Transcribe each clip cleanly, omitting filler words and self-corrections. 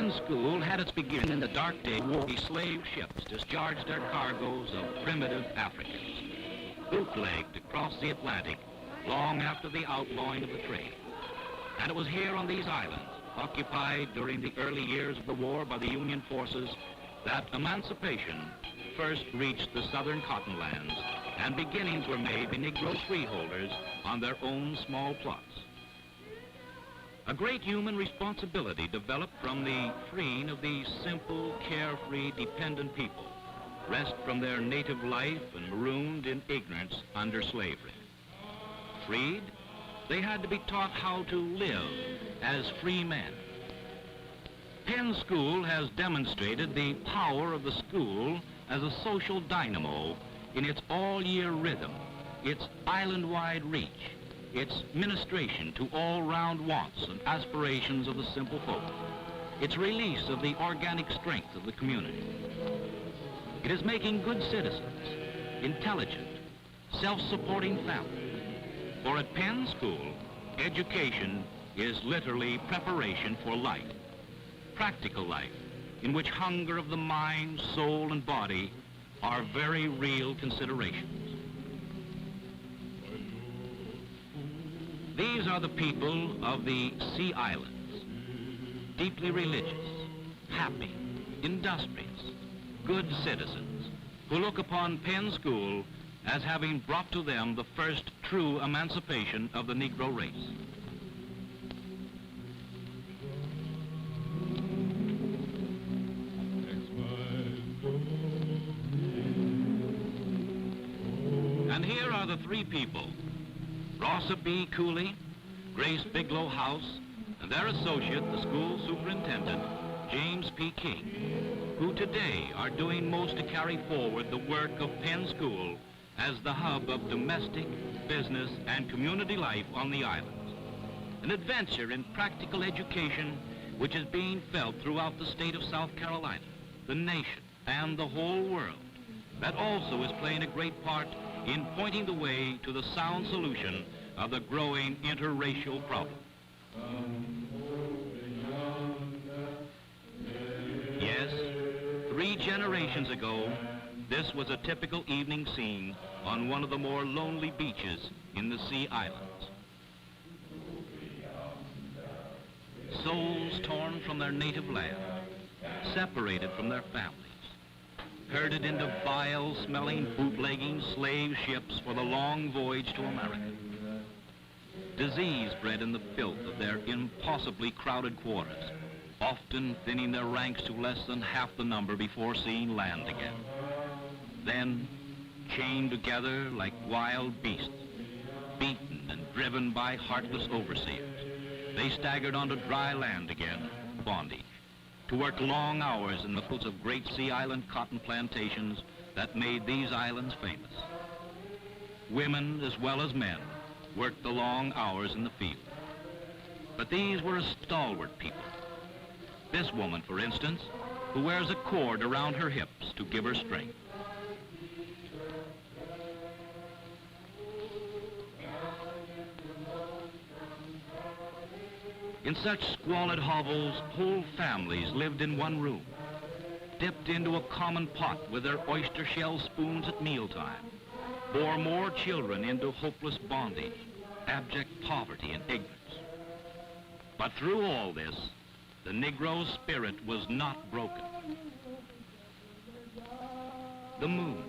Penn School had its beginning in the dark days when slave ships discharged their cargoes of primitive Africans, bootlegged across the Atlantic long after the outlawing of the trade. And it was here on these islands, occupied during the early years of the war by the Union forces, that emancipation first reached the southern cottonlands, and beginnings were made by Negro freeholders on their own small plots. A great human responsibility developed from the freeing of these simple, carefree, dependent people, wrest from their native life and marooned in ignorance under slavery. Freed, they had to be taught how to live as free men. Penn School has demonstrated the power of the school as a social dynamo in its all-year rhythm, its island-wide reach, its ministration to all-round wants and aspirations of the simple folk, its release of the organic strength of the community. It is making good citizens, intelligent, self-supporting families. For at Penn School, education is literally preparation for life, practical life, in which hunger of the mind, soul, and body are very real considerations. These are the people of the Sea Islands, deeply religious, happy, industrious, good citizens, who look upon Penn School as having brought to them the first true emancipation of the Negro race. And here are the three people, Rossa B. Cooley, Grace Bigelow House, and their associate, the school superintendent, James P. King, who today are doing most to carry forward the work of Penn School as the hub of domestic, business, and community life on the islands. An adventure in practical education which is being felt throughout the state of South Carolina, the nation, and the whole world. That also is playing a great part in pointing the way to the sound solution of the growing interracial problem. Yes, 3 generations ago, this was a typical evening scene on one of the more lonely beaches in the Sea Islands. Souls torn from their native land, separated from their families, herded into vile-smelling, bootlegging slave ships for the long voyage to America. Disease bred in the filth of their impossibly crowded quarters, often thinning their ranks to less than half the number before seeing land again. Then, chained together like wild beasts, beaten and driven by heartless overseers, they staggered onto dry land again, bondage, to work long hours in the fields of great Sea Island cotton plantations that made these islands famous. Women as well as men worked the long hours in the field. But these were a stalwart people. This woman, for instance, who wears a cord around her hips to give her strength. In such squalid hovels, whole families lived in one room, dipped into a common pot with their oyster shell spoons at mealtime, bore more children into hopeless bondage, abject poverty and ignorance. But through all this, the Negro spirit was not broken. The moon,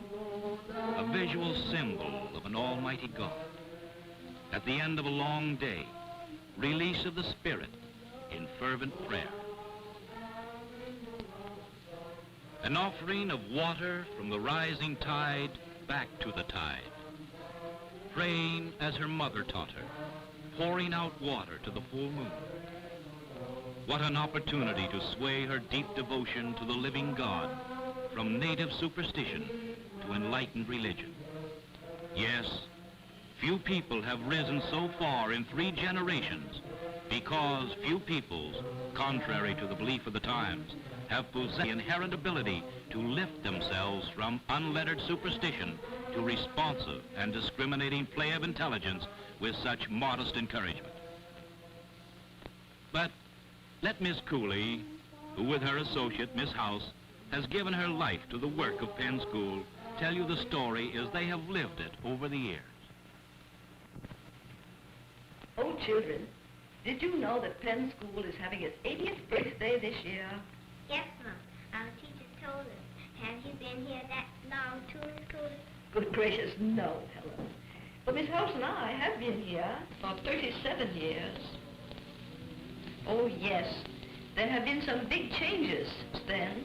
a visual symbol of an almighty God. At the end of a long day, release of the spirit in fervent prayer. An offering of water from the rising tide back to the tide. Praying as her mother taught her, pouring out water to the full moon. What an opportunity to sway her deep devotion to the living God from native superstition to enlightened religion. Yes, few people have risen so far in 3 generations because few peoples, contrary to the belief of the times, have possessed the inherent ability to lift themselves from unlettered superstition to responsive and discriminating play of intelligence with such modest encouragement. But let Miss Cooley who with her associate, Miss House, has given her life to the work of Penn School, tell you the story as they have lived it over the years. Oh, children, did you know that Penn School is having its 80th birthday this year? Yes, Mom. Our teacher told us. Have you been here that long, too, Miss Cooter? Good gracious, no, Helen. But Miss House and I have been here for 37 years. Oh, yes, there have been some big changes since then.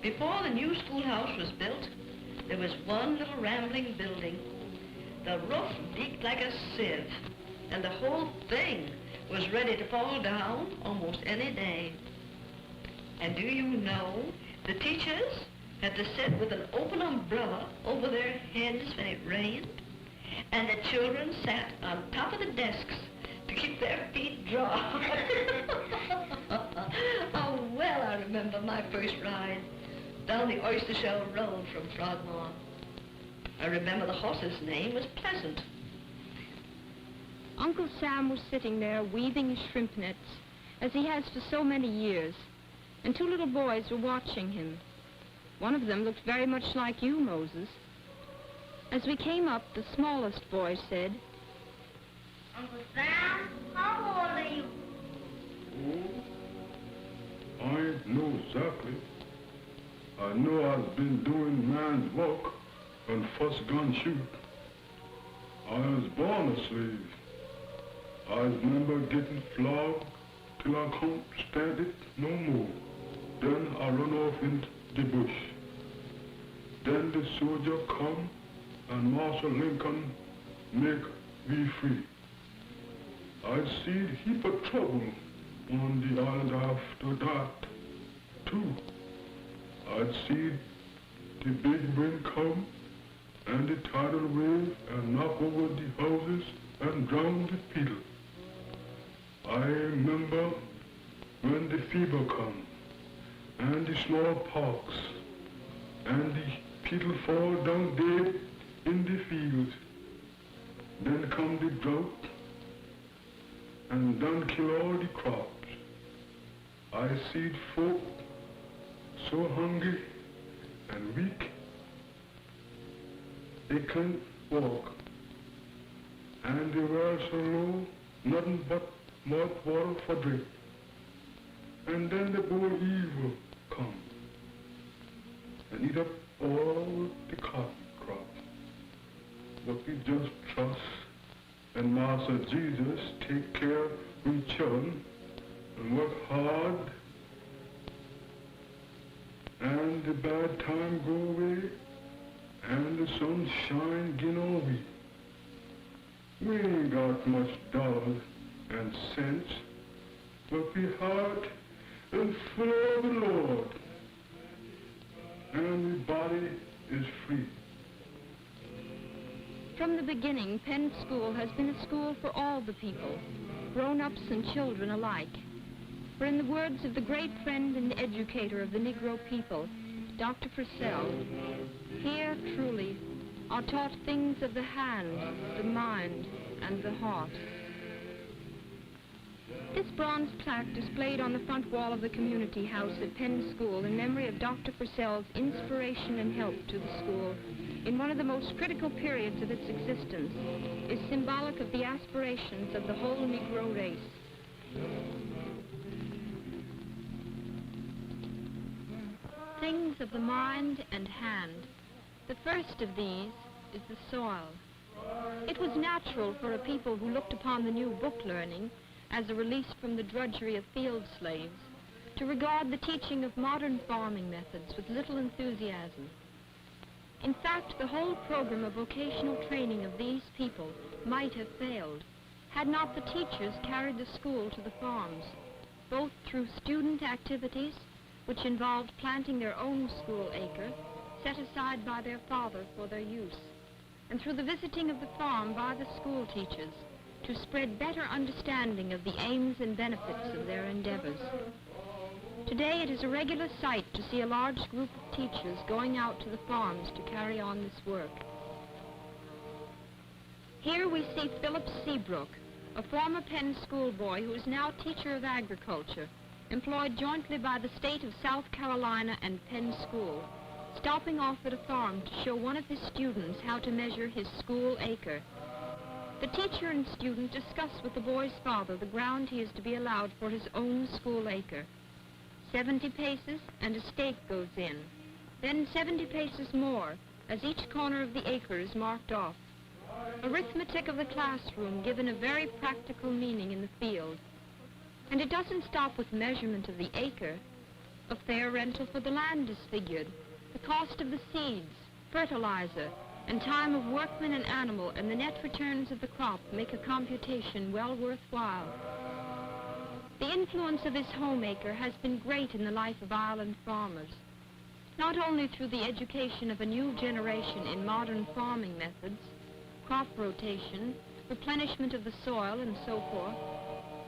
Before the new schoolhouse was built, there was one little rambling building. The roof leaked like a sieve, and the whole thing was ready to fall down almost any day. And do you know, the teachers had to sit with an open umbrella over their heads when it rained, and the children sat on top of the desks to keep their feet dry. Oh, well, I remember my first ride down the oyster shell road from Frogmore. I remember the horse's name was Pleasant. Uncle Sam was sitting there weaving his shrimp nets, as he has for so many years, and two little boys were watching him. One of them looked very much like you, Moses. As we came up, the smallest boy said, Uncle Sam, how old are you? Oh, I ain't know exactly. I know I've been doing man's work and first gun shoot. I was born a slave. I remember getting flogged till I couldn't stand it no more. Then I run off into the bush. Then the soldier come and Marshal Lincoln make me free. I see a heap of trouble on the island after that, too. I'd see the big wind come and the tidal wave and knock over the houses and drown the people. I remember when the fever come and the smallpox and the people fall down dead in the fields. Then come the drought and done kill all the crops. I see folk so hungry and weak they can't walk, and they were so low, nothing but mud water for drink. And then the bull evil come and eat up all the cotton crop. But we just trust and Master Jesus take care of we children and work hard, and the bad time go away and the sun shine again on we. We ain't got much dollars and cents, but we heart and full of the Lord, and the body is free. From the beginning, Penn School has been a school for all the people, grown-ups and children alike. For in the words of the great friend and educator of the Negro people, Dr. Purcell, here truly are taught things of the hand, the mind, and the heart. This bronze plaque displayed on the front wall of the community house at Penn School in memory of Dr. Purcell's inspiration and help to the school in one of the most critical periods of its existence is symbolic of the aspirations of the whole Negro race. Things of the mind and hand. The first of these is the soil. It was natural for a people who looked upon the new book learning as a release from the drudgery of field slaves to regard the teaching of modern farming methods with little enthusiasm. In fact, the whole program of vocational training of these people might have failed had not the teachers carried the school to the farms, both through student activities, which involved planting their own school acre, set aside by their father for their use, and through the visiting of the farm by the school teachers to spread better understanding of the aims and benefits of their endeavors. Today it is a regular sight to see a large group of teachers going out to the farms to carry on this work. Here we see Philip Seabrook, a former Penn School boy who is now teacher of agriculture, employed jointly by the state of South Carolina and Penn School, stopping off at a farm to show one of his students how to measure his school acre. The teacher and student discuss with the boy's father the ground he is to be allowed for his own school acre. 70 paces and a stake goes in, then 70 paces more as each corner of the acre is marked off. Arithmetic of the classroom given a very practical meaning in the field. And it doesn't stop with measurement of the acre. A fair rental for the land is figured, the cost of the seeds, fertilizer, and time of workman and animal, and the net returns of the crop make a computation well worthwhile. The influence of this homemaker has been great in the life of Ireland farmers, not only through the education of a new generation in modern farming methods, crop rotation, replenishment of the soil, and so forth,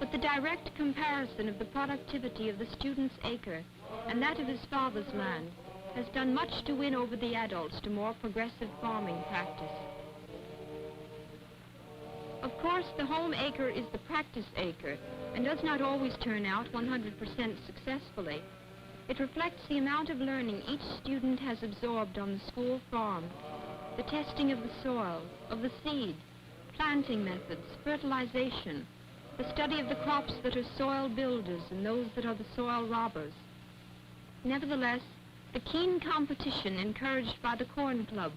but the direct comparison of the productivity of the student's acre and that of his father's land has done much to win over the adults to more progressive farming practice. Of course, the home acre is the practice acre and does not always turn out 100% successfully. It reflects the amount of learning each student has absorbed on the school farm, the testing of the soil, of the seed, planting methods, fertilization, the study of the crops that are soil builders and those that are the soil robbers. Nevertheless, the keen competition encouraged by the Corn Club,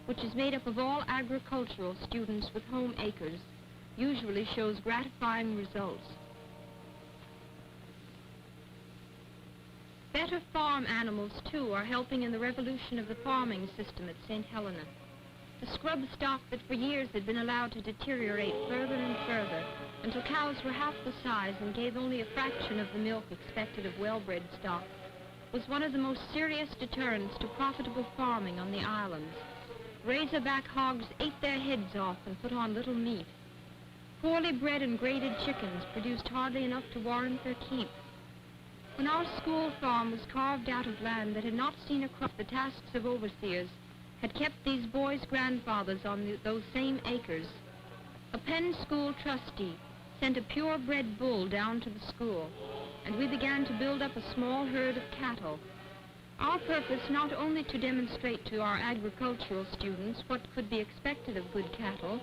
which is made up of all agricultural students with home acres, usually shows gratifying results. Better farm animals, too, are helping in the revolution of the farming system at St. Helena. The scrub stock that for years had been allowed to deteriorate further and further until cows were half the size and gave only a fraction of the milk expected of well-bred stock was one of the most serious deterrents to profitable farming on the islands. Razorback hogs ate their heads off and put on little meat. Poorly bred and graded chickens produced hardly enough to warrant their keep. When our school farm was carved out of land that had not seen a crop, the tasks of overseers had kept these boys' grandfathers on those same acres. A Penn School trustee sent a purebred bull down to the school, and we began to build up a small herd of cattle. Our purpose not only to demonstrate to our agricultural students what could be expected of good cattle,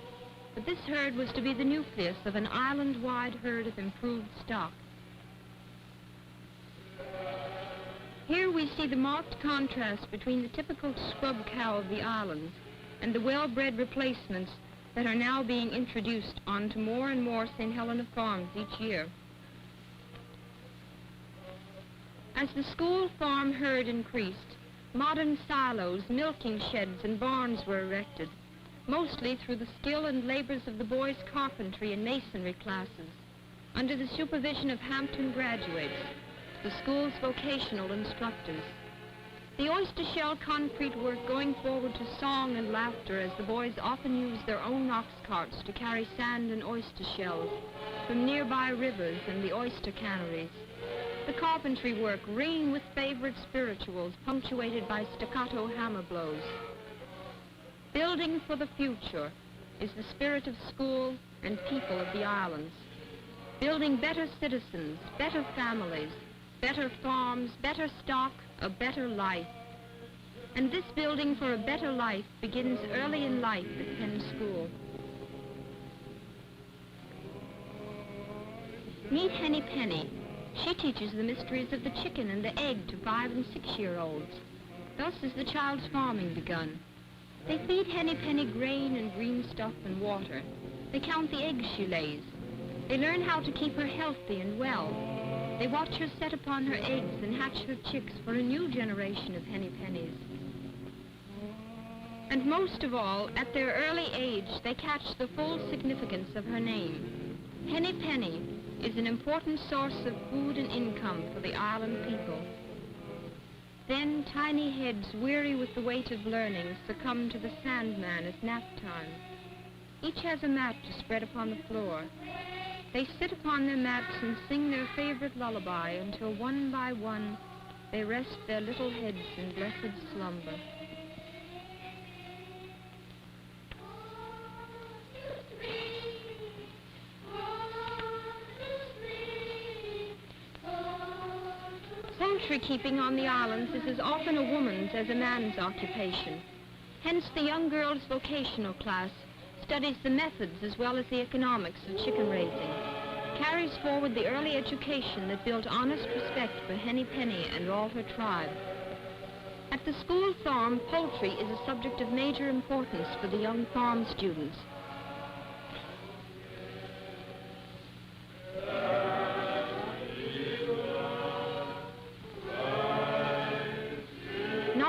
but this herd was to be the nucleus of an island-wide herd of improved stock. Here we see the marked contrast between the typical scrub cow of the islands and the well-bred replacements that are now being introduced onto more and more St. Helena farms each year. As the school farm herd increased, modern silos, milking sheds, and barns were erected, mostly through the skill and labors of the boys' carpentry and masonry classes, under the supervision of Hampton graduates, the school's vocational instructors. The oyster shell concrete work going forward to song and laughter as the boys often used their own ox carts to carry sand and oyster shells from nearby rivers and the oyster canneries. The carpentry work ringing with favorite spirituals punctuated by staccato hammer blows. Building for the future is the spirit of school and people of the islands. Building better citizens, better families, better farms, better stock, a better life. And this building for a better life begins early in life at Penn School. Meet Henny Penny. She teaches the mysteries of the chicken and the egg to 5- and 6-year-olds. Thus is the child's farming begun. They feed Henny Penny grain and green stuff and water. They count the eggs she lays. They learn how to keep her healthy and well. They watch her set upon her eggs and hatch her chicks for a new generation of Henny Pennies. And most of all, at their early age, they catch the full significance of her name. Henny Penny is an important source of food and income for the island people. Then tiny heads, weary with the weight of learning, succumb to the Sandman at nap time. Each has a mat to spread upon the floor. They sit upon their mats and sing their favorite lullaby until one by one they rest their little heads in blessed slumber. Poultry keeping on the islands is as often a woman's as a man's occupation. Hence, the young girl's vocational class studies the methods as well as the economics of chicken raising, carries forward the early education that built honest respect for Henny Penny and all her tribe. At the school farm, poultry is a subject of major importance for the young farm students.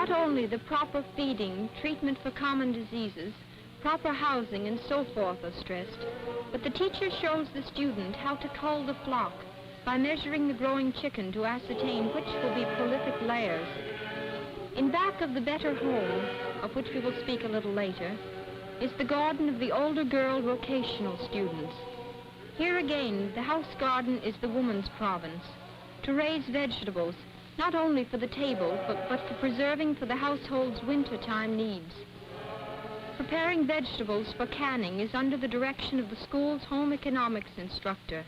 Not only the proper feeding, treatment for common diseases, proper housing, and so forth are stressed, but the teacher shows the student how to cull the flock by measuring the growing chicken to ascertain which will be prolific layers. In back of the better home, of which we will speak a little later, is the garden of the older girl vocational students. Here again, the house garden is the woman's province, to raise vegetables, not only for the table, but for preserving for the household's wintertime needs. Preparing vegetables for canning is under the direction of the school's home economics instructor,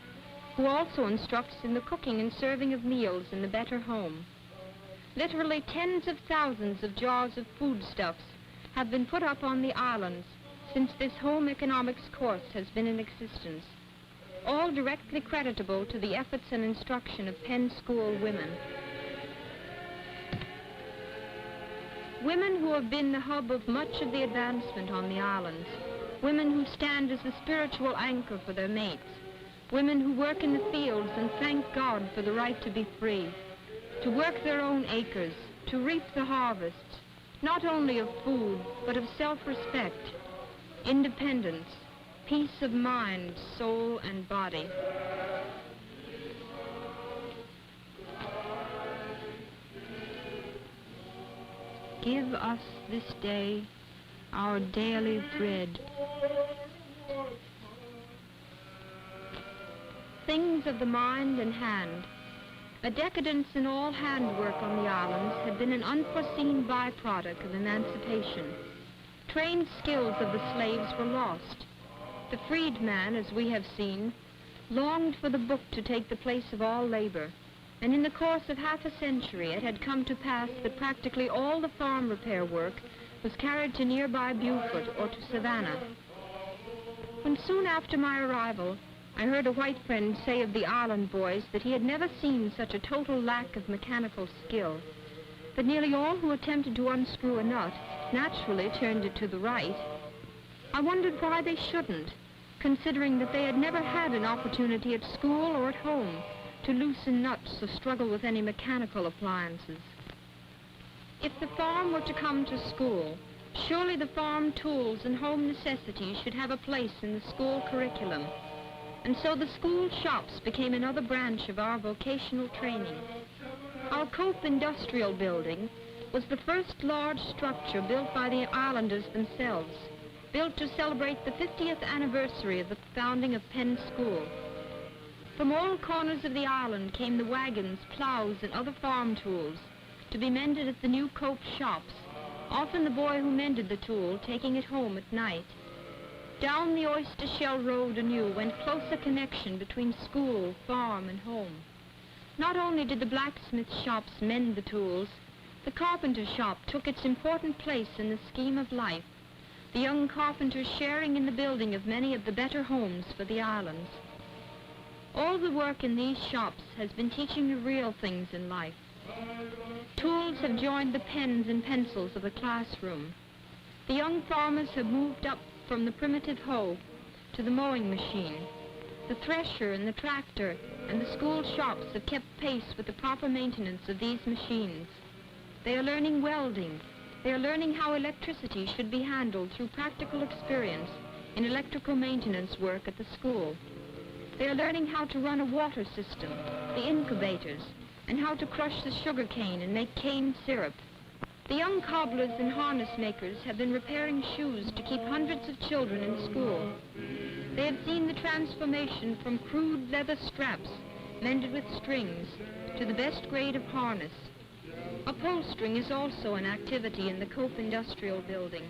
who also instructs in the cooking and serving of meals in the better home. Literally tens of thousands of jars of foodstuffs have been put up on the islands since this home economics course has been in existence, all directly creditable to the efforts and instruction of Penn School women. Women who have been the hub of much of the advancement on the islands, women who stand as the spiritual anchor for their mates, women who work in the fields and thank God for the right to be free, to work their own acres, to reap the harvests, not only of food, but of self-respect, independence, peace of mind, soul, and body. Give us this day our daily bread. Things of the mind and hand. A decadence in all handwork on the islands had been an unforeseen byproduct of emancipation. Trained skills of the slaves were lost. The freedman, as we have seen, longed for the book to take the place of all labor, and in the course of half a century it had come to pass that practically all the farm repair work was carried to nearby Beaufort or to Savannah. When soon after my arrival, I heard a white friend say of the island boys that he had never seen such a total lack of mechanical skill, that nearly all who attempted to unscrew a nut naturally turned it to the right. I wondered why they shouldn't, considering that they had never had an opportunity at school or at home to loosen nuts or struggle with any mechanical appliances. If the farm were to come to school, surely the farm tools and home necessities should have a place in the school curriculum. And so the school shops became another branch of our vocational training. Our Cope Industrial Building was the first large structure built by the islanders themselves, built to celebrate the 50th anniversary of the founding of Penn School. From all corners of the island came the wagons, plows, and other farm tools to be mended at the new Cope shops, often the boy who mended the tool taking it home at night. Down the oyster shell road anew went closer connection between school, farm, and home. Not only did the blacksmith shops mend the tools, the carpenter shop took its important place in the scheme of life, the young carpenters sharing in the building of many of the better homes for the islands. All the work in these shops has been teaching the real things in life. Tools have joined the pens and pencils of the classroom. The young farmers have moved up from the primitive hoe to the mowing machine. The thresher and the tractor and the school shops have kept pace with the proper maintenance of these machines. They are learning welding. They are learning how electricity should be handled through practical experience in electrical maintenance work at the school. They are learning how to run a water system, the incubators, and how to crush the sugar cane and make cane syrup. The young cobblers and harness makers have been repairing shoes to keep hundreds of children in school. They have seen the transformation from crude leather straps mended with strings to the best grade of harness. Upholstering is also an activity in the Cope Industrial Building.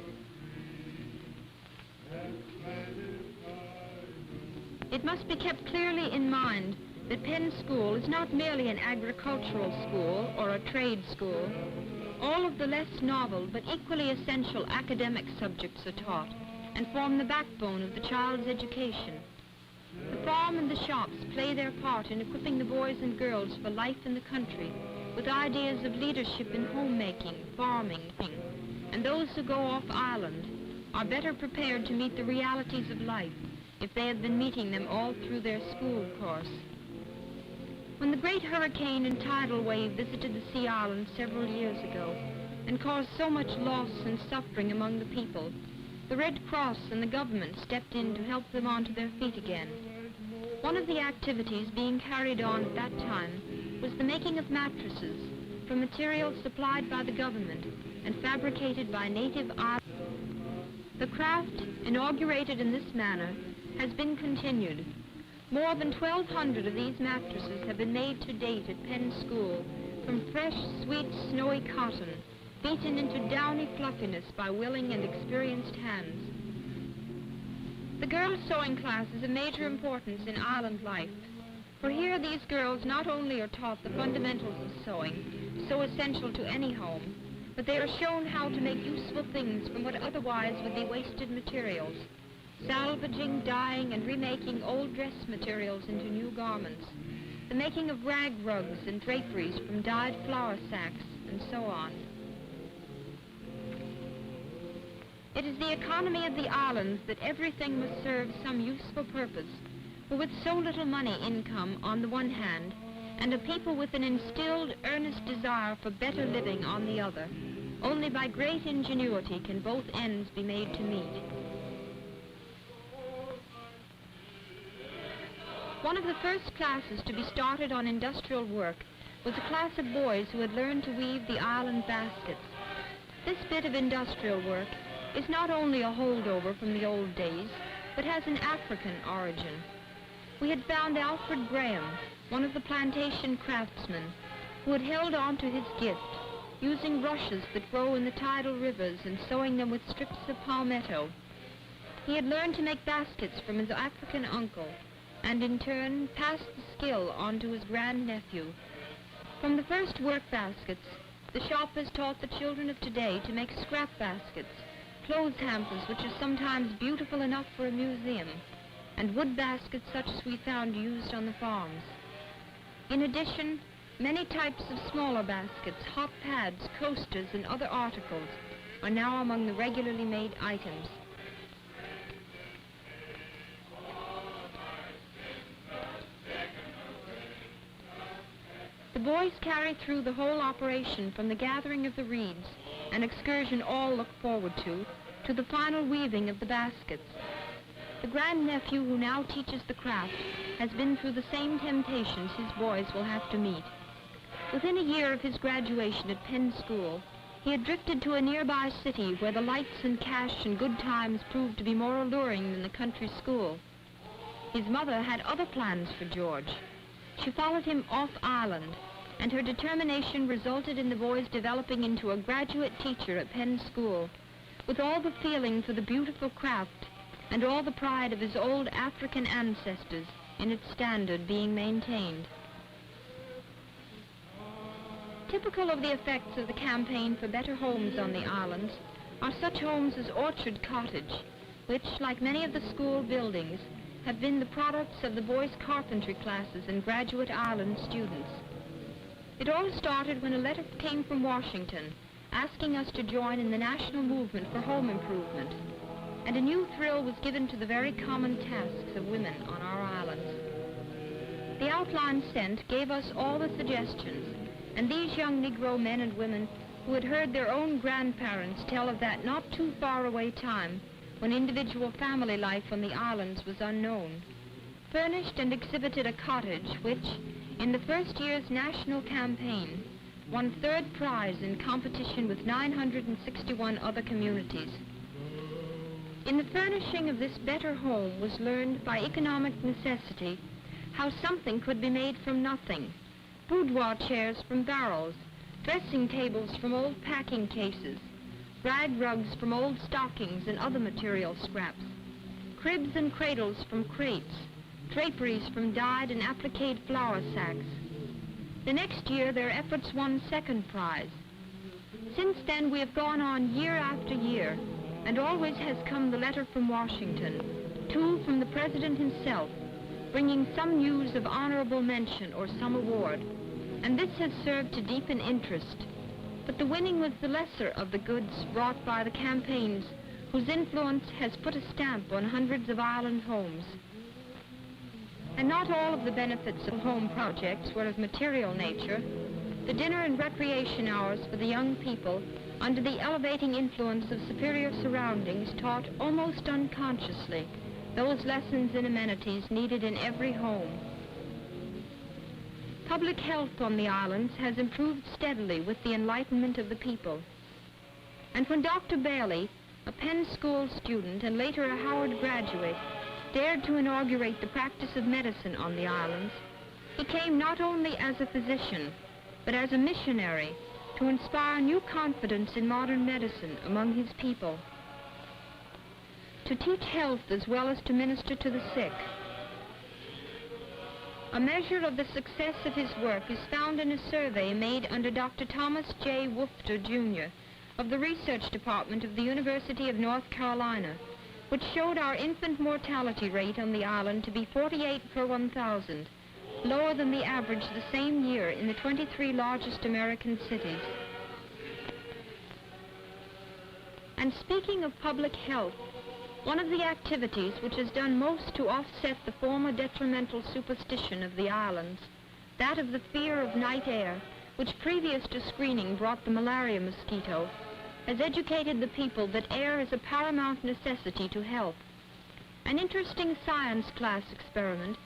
It must be kept clearly in mind that Penn School is not merely an agricultural school or a trade school. All of the less novel but equally essential academic subjects are taught and form the backbone of the child's education. The farm and the shops play their part in equipping the boys and girls for life in the country with ideas of leadership in homemaking, farming, and those who go off island are better prepared to meet the realities of life if they have been meeting them all through their school course. When the great hurricane and tidal wave visited the Sea Island several years ago and caused so much loss and suffering among the people, the Red Cross and the government stepped in to help them onto their feet again. One of the activities being carried on at that time was the making of mattresses from materials supplied by the government and fabricated by native islanders. The craft, inaugurated in this manner, has been continued. More than 1,200 of these mattresses have been made to date at Penn School from fresh, sweet, snowy cotton, beaten into downy fluffiness by willing and experienced hands. The girls' sewing class is of major importance in island life, for here these girls not only are taught the fundamentals of sewing, so essential to any home, but they are shown how to make useful things from what otherwise would be wasted materials, salvaging, dyeing, and remaking old dress materials into new garments, the making of rag rugs and draperies from dyed flour sacks, and so on. It is the economy of the islands that everything must serve some useful purpose, for with so little money income on the one hand, and a people with an instilled, earnest desire for better living on the other, only by great ingenuity can both ends be made to meet. One of the first classes to be started on industrial work was a class of boys who had learned to weave the island baskets. This bit of industrial work is not only a holdover from the old days, but has an African origin. We had found Alfred Graham, one of the plantation craftsmen, who had held on to his gift, using rushes that grow in the tidal rivers and sewing them with strips of palmetto. He had learned to make baskets from his African uncle, and in turn passed the skill on to his grandnephew. From the first work baskets, the shop has taught the children of today to make scrap baskets, clothes hampers which are sometimes beautiful enough for a museum, and wood baskets such as we found used on the farms. In addition, many types of smaller baskets, hot pads, coasters, and other articles are now among the regularly made items. The boys carry through the whole operation from the gathering of the reeds, an excursion all look forward to the final weaving of the baskets. The grandnephew who now teaches the craft has been through the same temptations his boys will have to meet. Within a year of his graduation at Penn School, he had drifted to a nearby city where the lights and cash and good times proved to be more alluring than the country school. His mother had other plans for George. She followed him off island, and her determination resulted in the boys developing into a graduate teacher at Penn School, with all the feeling for the beautiful craft and all the pride of his old African ancestors in its standard being maintained. Typical of the effects of the campaign for better homes on the islands are such homes as Orchard Cottage, which, like many of the school buildings, have been the products of the boys' carpentry classes and graduate island students. It all started when a letter came from Washington asking us to join in the national movement for home improvement, and a new thrill was given to the very common tasks of women on our islands. The outline sent gave us all the suggestions, and these young Negro men and women who had heard their own grandparents tell of that not too far away time when individual family life on the islands was unknown, furnished and exhibited a cottage which, in the first year's national campaign, won third prize in competition with 961 other communities. In the furnishing of this better home was learned by economic necessity how something could be made from nothing: boudoir chairs from barrels, dressing tables from old packing cases, rag rugs from old stockings and other material scraps, cribs and cradles from crates, draperies from dyed and appliqued flour sacks. The next year, their efforts won second prize. Since then, we have gone on year after year, and always has come the letter from Washington, two from the President himself, bringing some news of honorable mention or some award, and this has served to deepen interest. But the winning was the lesser of the goods brought by the campaigns, whose influence has put a stamp on hundreds of island homes. And not all of the benefits of home projects were of material nature. The dinner and recreation hours for the young people, under the elevating influence of superior surroundings, taught almost unconsciously those lessons in amenities needed in every home. Public health on the islands has improved steadily with the enlightenment of the people. And when Dr. Bailey, a Penn School student and later a Howard graduate, dared to inaugurate the practice of medicine on the islands, he came not only as a physician, but as a missionary to inspire new confidence in modern medicine among his people, to teach health as well as to minister to the sick. A measure of the success of his work is found in a survey made under Dr. Thomas J. Woofter, Jr. of the Research Department of the University of North Carolina, which showed our infant mortality rate on the island to be 48 per 1,000, lower than the average the same year in the 23 largest American cities. And speaking of public health, one of the activities which has done most to offset the former detrimental superstition of the islands, that of the fear of night air, which previous to screening brought the malaria mosquito, has educated the people that air is a paramount necessity to health. An interesting science class experiment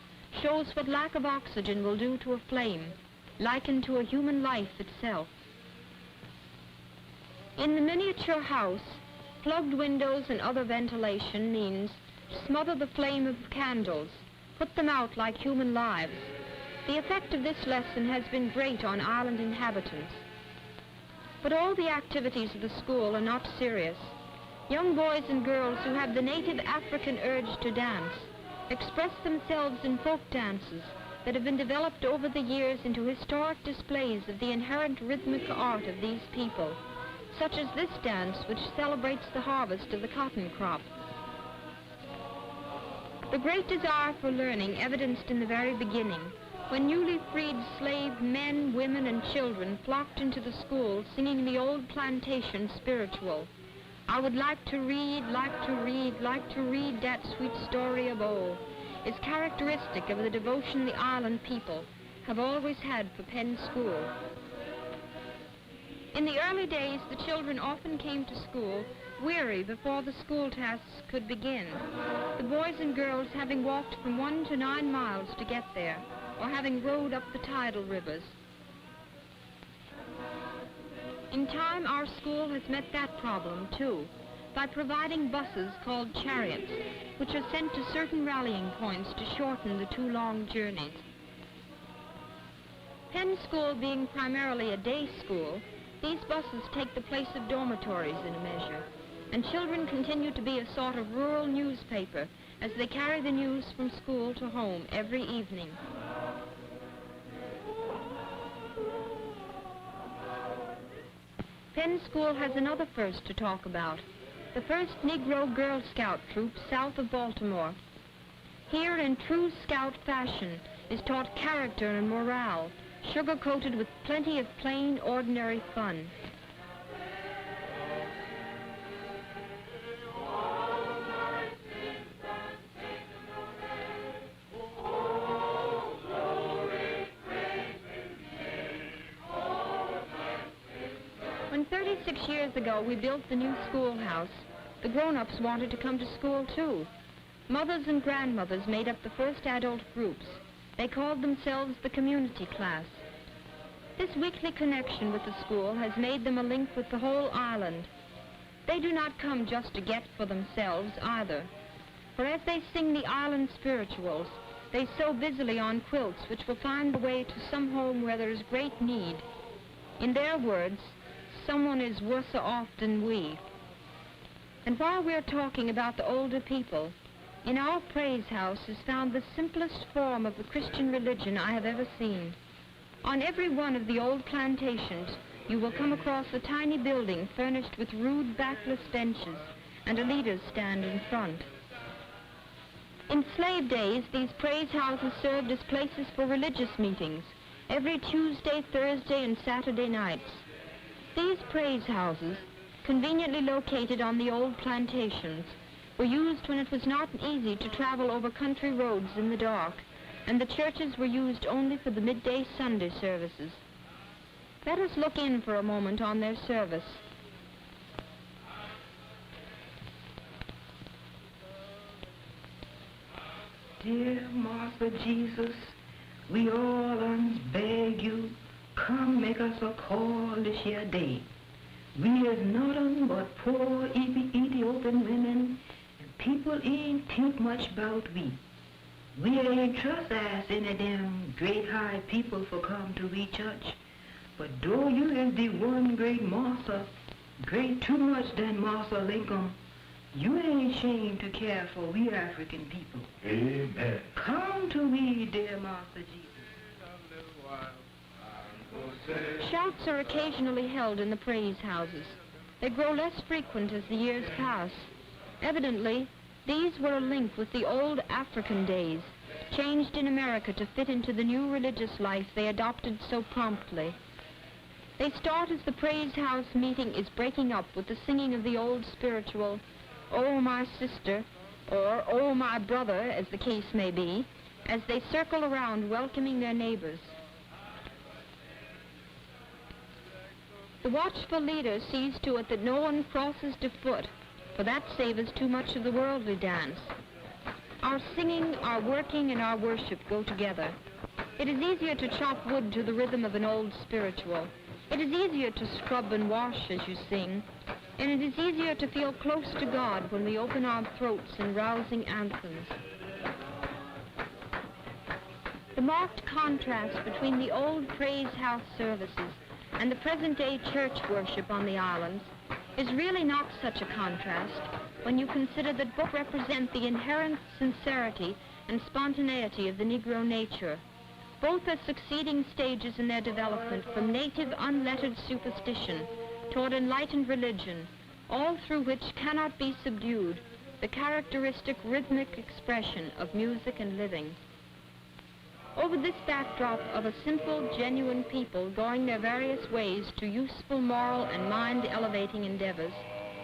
shows what lack of oxygen will do to a flame, likened to a human life itself. In the miniature house, plugged windows and other ventilation means smother the flame of candles, put them out like human lives. The effect of this lesson has been great on island inhabitants. But all the activities of the school are not serious. Young boys and girls who have the native African urge to dance express themselves in folk dances that have been developed over the years into historic displays of the inherent rhythmic art of these people, such as this dance which celebrates the harvest of the cotton crop. The great desire for learning evidenced in the very beginning, when newly freed slave men, women, and children flocked into the school singing the old plantation spiritual, "I would like to read, like to read, like to read that sweet story of old," is characteristic of the devotion the island people have always had for Penn School. In the early days, the children often came to school weary before the school tasks could begin, the boys and girls having walked from 1 to 9 miles to get there, or having rowed up the tidal rivers. In time, our school has met that problem, too, by providing buses called chariots, which are sent to certain rallying points to shorten the too long journeys. Penn School being primarily a day school, these buses take the place of dormitories in a measure, and children continue to be a sort of rural newspaper as they carry the news from school to home every evening. Penn School has another first to talk about, the first Negro Girl Scout troop south of Baltimore. Here, in true Scout fashion, is taught character and morale, sugar-coated with plenty of plain, ordinary fun. When 36 years ago we built the new schoolhouse, the grown-ups wanted to come to school too. Mothers and grandmothers made up the first adult groups. They called themselves the community class. This weekly connection with the school has made them a link with the whole island. They do not come just to get for themselves either, for as they sing the island spirituals, they sew busily on quilts which will find the way to some home where there is great need. In their words, someone is worse off than we. And while we're talking about the older people, In our praise house is found the simplest form of the Christian religion I have ever seen. On every one of the old plantations, you will come across a tiny building furnished with rude backless benches and a leader's stand in front. In slave days, these praise houses served as places for religious meetings, every Tuesday, Thursday, and Saturday nights. These praise houses, conveniently located on the old plantations, were used when it was not easy to travel over country roads in the dark, and the churches were used only for the midday Sunday services. Let us look in for a moment on their service. Dear Master Jesus, we all beg you, come make us a call this here day. We is nothing but poor Ethiopian women, and people ain't think much about we. We ain't trust as any of them great high people for come to we church. But though you is the one great master, great too much than Master Lincoln, you ain't ashamed to care for we African people. Amen. Come to me, dear Master Jesus. Shouts are occasionally held in the praise houses. They grow less frequent as the years pass. Evidently, these were a link with the old African days, changed in America to fit into the new religious life they adopted so promptly. They start as the praise house meeting is breaking up with the singing of the old spiritual, "Oh, my sister," or "Oh, my brother," as the case may be, as they circle around welcoming their neighbors. The watchful leader sees to it that no one crosses to foot, for that savors too much of the worldly dance. Our singing, our working, and our worship go together. It is easier to chop wood to the rhythm of an old spiritual. It is easier to scrub and wash as you sing, and it is easier to feel close to God when we open our throats in rousing anthems. The marked contrast between the old praise house services and the present-day church worship on the islands is really not such a contrast when you consider that both represent the inherent sincerity and spontaneity of the Negro nature. Both are succeeding stages in their development from native unlettered superstition toward enlightened religion, all through which cannot be subdued the characteristic rhythmic expression of music and living. Over this backdrop of a simple, genuine people going their various ways to useful moral and mind-elevating endeavors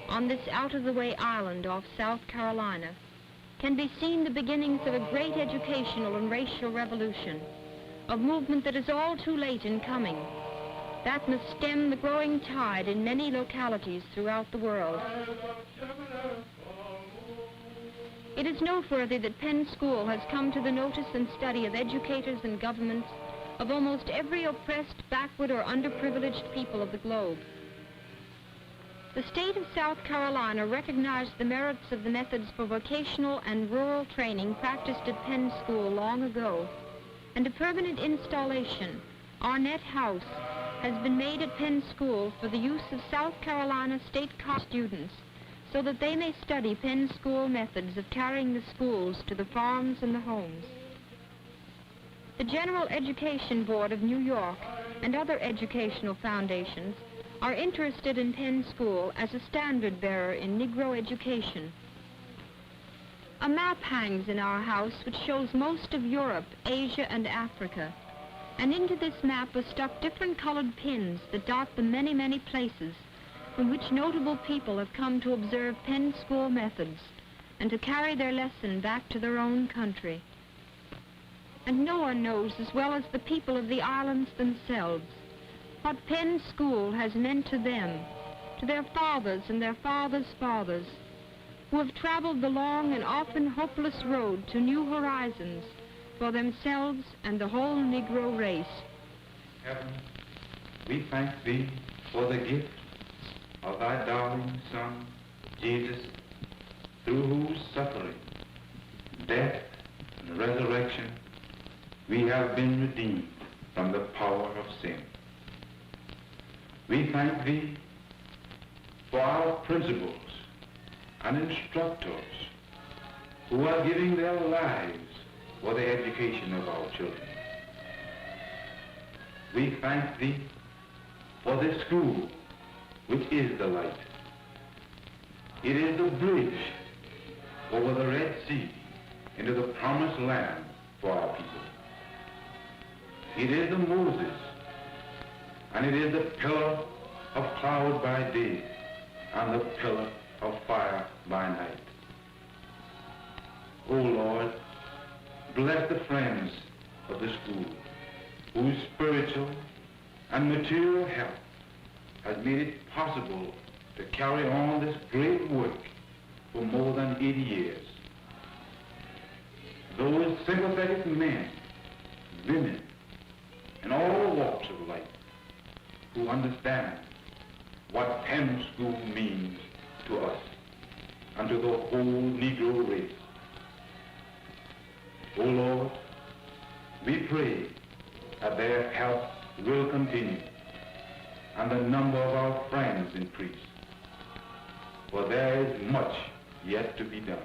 on this out-of-the-way island off South Carolina can be seen the beginnings of a great educational and racial revolution, a movement that is all too late in coming, that must stem the growing tide in many localities throughout the world. It is noteworthy that Penn School has come to the notice and study of educators and governments of almost every oppressed, backward, or underprivileged people of the globe. The state of South Carolina recognized the merits of the methods for vocational and rural training practiced at Penn School long ago, and a permanent installation, Arnett House, has been made at Penn School for the use of South Carolina State College students, so that they may study Penn School methods of carrying the schools to the farms and the homes. The General Education Board of New York and other educational foundations are interested in Penn School as a standard bearer in Negro education. A map hangs in our house which shows most of Europe, Asia, and Africa, and into this map are stuck different colored pins that dot the many, many places from which notable people have come to observe Penn School methods and to carry their lesson back to their own country. And no one knows as well as the people of the islands themselves what Penn School has meant to them, to their fathers and their fathers' fathers, who have traveled the long and often hopeless road to new horizons for themselves and the whole Negro race. Heaven, we thank thee for the gift of thy darling Son, Jesus, through whose suffering, death, and resurrection, we have been redeemed from the power of sin. We thank thee for our principals and instructors who are giving their lives for the education of our children. We thank thee for this school, which is the light. It is the bridge over the Red Sea into the promised land for our people. It is the Moses, and it is the pillar of cloud by day and the pillar of fire by night. O Lord, bless the friends of the school whose spiritual and material help has made it possible to carry on this great work for more than 80 years. Those sympathetic men, women, in all walks of life who understand what Penn School means to us and to the whole Negro race. O Lord, we pray that their health will continue and the number of our friends increase, for there is much yet to be done.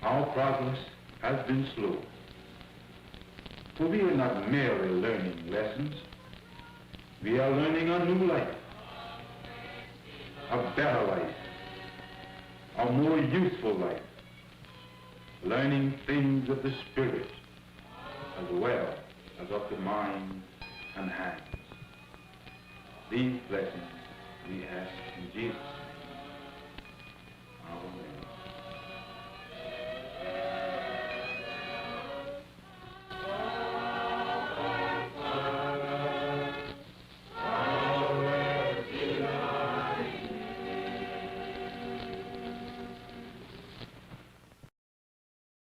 Our progress has been slow, for we are not merely learning lessons. We are learning a new life, a better life, a more useful life, learning things of the Spirit as well as of the mind and hands. These blessings we ask in Jesus. Amen.